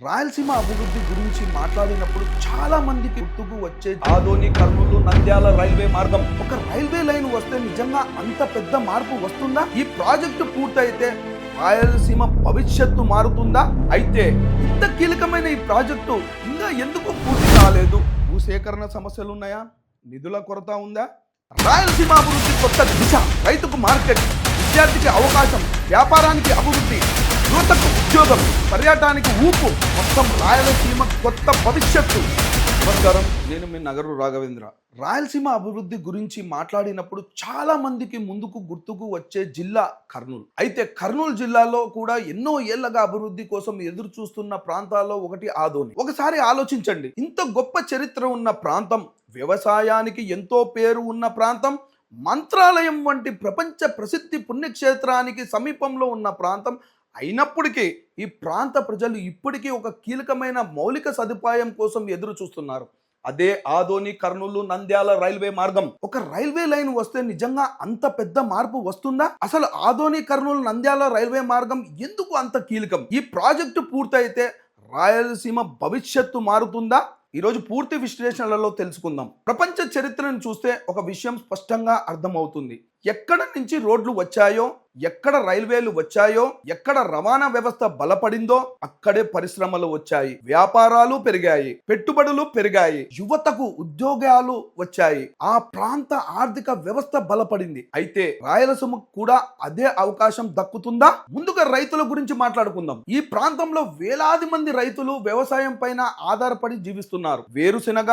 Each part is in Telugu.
రాయలసీమ అభివృద్ధి గురించి మాట్లాడినప్పుడు చాలా మందికి గుర్తుకు వచ్చే ఆదోని కర్నూలు నంద్యాల రైల్వే మార్గం. ఒక రైల్వే లైన్ వస్తే నిజంగా అంత పెద్ద మార్పు వస్తుందా? ఈ ప్రాజెక్టు పూర్తయితే రాయలసీమ భవిష్యత్తు మారుతుందా? అయితే ఇంత కీలకమైన ఈ ప్రాజెక్టు ఇంకా ఎందుకు పూర్తి కాలేదు? భూసేకరణ సమస్యలు ఉన్నాయా? నిధుల కొరత ఉందా? రాయలసీమ అభివృద్ధి కొత్త దిశ, రైతుకు మార్కెట్, విద్యార్థికి అవకాశం, వ్యాపారానికి అభివృద్ధి, యువతకు ఉద్యోగం, పర్యాటకానికి ఊపు, మొత్తం రాయలసీమ కొత్త భవిష్యత్తు. నమస్కారం, నేను మీ నగరు రాఘవేంద్ర. రాయలసీమ అభివృద్ధి గురించి మాట్లాడినప్పుడు చాలా మందికి ముందుకు గుర్తుకు వచ్చే జిల్లా కర్నూలు. అయితే కర్నూలు జిల్లాలో కూడా ఎన్నో ఏళ్లగా అభివృద్ధి కోసం ఎదురు చూస్తున్న ప్రాంతాల్లో ఒకటి ఆదోని. ఒకసారి ఆలోచించండి, ఇంత గొప్ప చరిత్ర ఉన్న ప్రాంతం, వ్యవసాయానికి ఎంతో పేరు ఉన్న ప్రాంతం, మంత్రాలయం వంటి ప్రపంచ ప్రసిద్ధి పుణ్యక్షేత్రానికి సమీపంలో ఉన్న ప్రాంతం అయినప్పటికీ ఈ ప్రాంత ప్రజలు ఇప్పటికీ ఒక కీలకమైన మౌలిక సదుపాయం కోసం ఎదురు చూస్తున్నారు. అదే ఆదోని కర్నూలు నంద్యాల రైల్వే మార్గం. ఒక రైల్వే లైన్ వస్తే నిజంగా అంత పెద్ద మార్పు వస్తుందా? అసలు ఆదోని కర్నూలు నంద్యాల రైల్వే మార్గం ఎందుకు అంత కీలకం? ఈ ప్రాజెక్టు పూర్తయితే రాయలసీమ భవిష్యత్తు మారుతుందా? ఈరోజు పూర్తి విశ్లేషణలలో తెలుసుకుందాం. ప్రపంచ చరిత్రను చూస్తే ఒక విషయం స్పష్టంగా అర్థమవుతుంది. ఎక్కడ నుంచి రోడ్లు వచ్చాయో, ఎక్కడ రైల్వేలు వచ్చాయో, ఎక్కడ రవాణా వ్యవస్థ బలపడిందో అక్కడే పరిశ్రమలు వచ్చాయి, వ్యాపారాలు పెరిగాయి, పెట్టుబడులు పెరిగాయి, యువతకు ఉద్యోగాలు వచ్చాయి, ఆ ప్రాంత ఆర్థిక వ్యవస్థ బలపడింది. అయితే రాయలసీమకు కూడా అదే అవకాశం దక్కుతుందా? ముందుగా రైతుల గురించి మాట్లాడుకుందాం. ఈ ప్రాంతంలో వేలాది మంది రైతులు వ్యవసాయం పైన ఆధారపడి జీవిస్తున్నారు. వేరుశెనగ,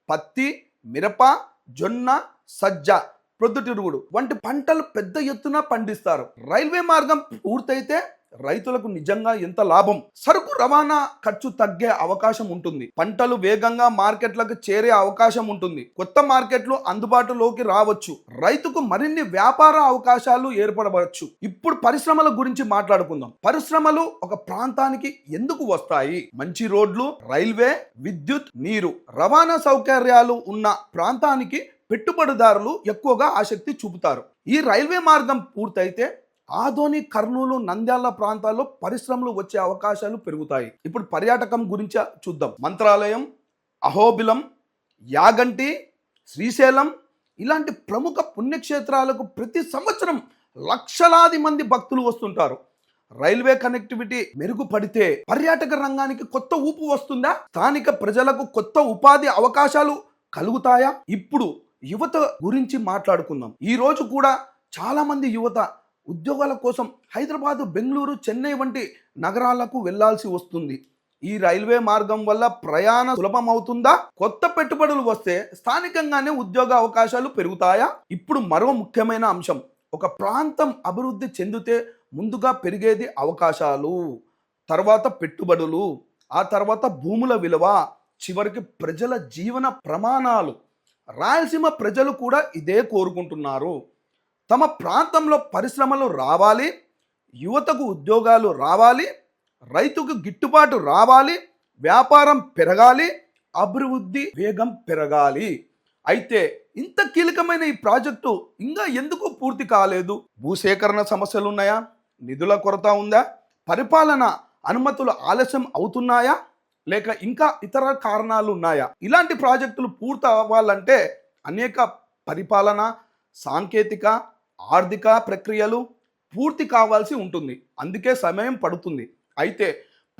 పత్తి, మిరప, జొన్న, సజ్జ, ప్రొద్దుతిరుగుడు వంటి పంటలు పెద్ద ఎత్తున పండిస్తారు. రైల్వే మార్గం పూర్తయితే రైతులకు నిజంగా ఎంత లాభం! సరుకు రవాణా ఖర్చు తగ్గే అవకాశం ఉంటుంది, పంటలు వేగంగా మార్కెట్లకు చేరే అవకాశం ఉంటుంది, కొత్త మార్కెట్లు అందుబాటులోకి రావచ్చు, రైతుకు మరిన్ని వ్యాపార అవకాశాలు ఏర్పడవచ్చు. ఇప్పుడు పరిశ్రమల గురించి మాట్లాడుకుందాం. పరిశ్రమలు ఒక ప్రాంతానికి ఎందుకు వస్తాయి? మంచి రోడ్లు, రైల్వే, విద్యుత్, నీరు, రవాణా సౌకర్యాలు ఉన్న ప్రాంతానికి పెట్టుబడిదారులు ఎక్కువగా ఆసక్తి చూపుతారు. ఈ రైల్వే మార్గం పూర్తయితే ఆదోని కర్నూలు నంద్యాల ప్రాంతాల్లో పరిశ్రమలు వచ్చే అవకాశాలు పెరుగుతాయి. ఇప్పుడు పర్యాటకం గురించి చూద్దాం. మంత్రాలయం, అహోబిలం, యాగంటి, శ్రీశైలం ఇలాంటి ప్రముఖ పుణ్యక్షేత్రాలకు ప్రతి సంవత్సరం లక్షలాది మంది భక్తులు వస్తుంటారు. రైల్వే కనెక్టివిటీ మెరుగుపడితే పర్యాటక రంగానికి కొత్త ఊపు వస్తుందా? స్థానిక ప్రజలకు కొత్త ఉపాధి అవకాశాలు కలుగుతాయా? ఇప్పుడు యువత గురించి మాట్లాడుకుందాం. ఈ రోజు కూడా చాలా మంది యువత ఉద్యోగాల కోసం హైదరాబాదు, బెంగళూరు, చెన్నై వంటి నగరాలకు వెళ్లాల్సి వస్తుంది. ఈ రైల్వే మార్గం వల్ల ప్రయాణ సులభం అవుతుందా? కొత్త పెట్టుబడులు వస్తే స్థానికంగానే ఉద్యోగ అవకాశాలు పెరుగుతాయా? ఇప్పుడు మరో ముఖ్యమైన అంశం, ఒక ప్రాంతం అభివృద్ధి చెందితే ముందుగా పెరిగేది అవకాశాలు, తర్వాత పెట్టుబడులు, ఆ తర్వాత భూముల విలువ, చివరికి ప్రజల జీవన ప్రమాణాలు. రాయలసీమ ప్రజలు కూడా ఇదే కోరుకుంటున్నారు. తమ ప్రాంతంలో పరిశ్రమలు రావాలి, యువతకు ఉద్యోగాలు రావాలి, రైతుకు గిట్టుబాటు రావాలి, వ్యాపారం పెరగాలి, అభివృద్ధి వేగం పెరగాలి. అయితే ఇంత కీలకమైన ఈ ప్రాజెక్టు ఇంకా ఎందుకు పూర్తి కాలేదు? భూసేకరణ సమస్యలు ఉన్నాయా? నిధుల కొరత ఉందా? పరిపాలన అనుమతులు ఆలస్యం అవుతున్నాయా? లేక ఇంకా ఇతర కారణాలు ఉన్నాయా? ఇలాంటి ప్రాజెక్టులు పూర్తి అవ్వాలంటే అనేక పరిపాలన, సాంకేతిక, ఆర్థిక ప్రక్రియలు పూర్తి కావాల్సి ఉంటుంది. అందుకే సమయం పడుతుంది. అయితే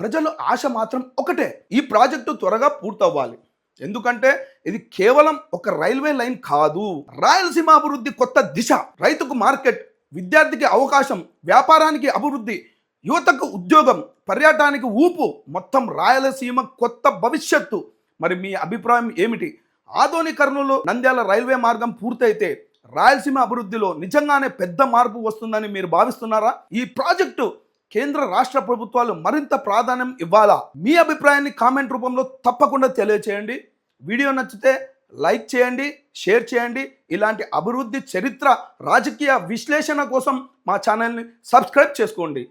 ప్రజల ఆశ మాత్రం ఒకటే, ఈ ప్రాజెక్టు త్వరగా పూర్తవ్వాలి. ఎందుకంటే ఇది కేవలం ఒక రైల్వే లైన్ కాదు, రాయలసీమ అభివృద్ధి కొత్త దిశ, రైతుకు మార్కెట్, విద్యార్థికి అవకాశం, వ్యాపారానికి అభివృద్ధి, యువతకు ఉద్యోగం, పర్యాటకానికి ఊపు, మొత్తం రాయలసీమ కొత్త భవిష్యత్తు. మరి మీ అభిప్రాయం ఏమిటి? ఆదోని కర్నూలు నంద్యాల రైల్వే మార్గం పూర్తయితే రాయలసీమ అభివృద్ధిలో నిజంగానే పెద్ద మార్పు వస్తుందని మీరు భావిస్తున్నారా? ఈ ప్రాజెక్టు కేంద్ర రాష్ట్ర ప్రభుత్వాలు మరింత ప్రాధాన్యం ఇవ్వాలా? మీ అభిప్రాయాన్ని కామెంట్ రూపంలో తప్పకుండా తెలియచేయండి. వీడియో నచ్చితే లైక్ చేయండి, షేర్ చేయండి. ఇలాంటి అభివృద్ధి, చరిత్ర, రాజకీయ విశ్లేషణ కోసం మా ఛానల్ని సబ్స్క్రైబ్ చేసుకోండి.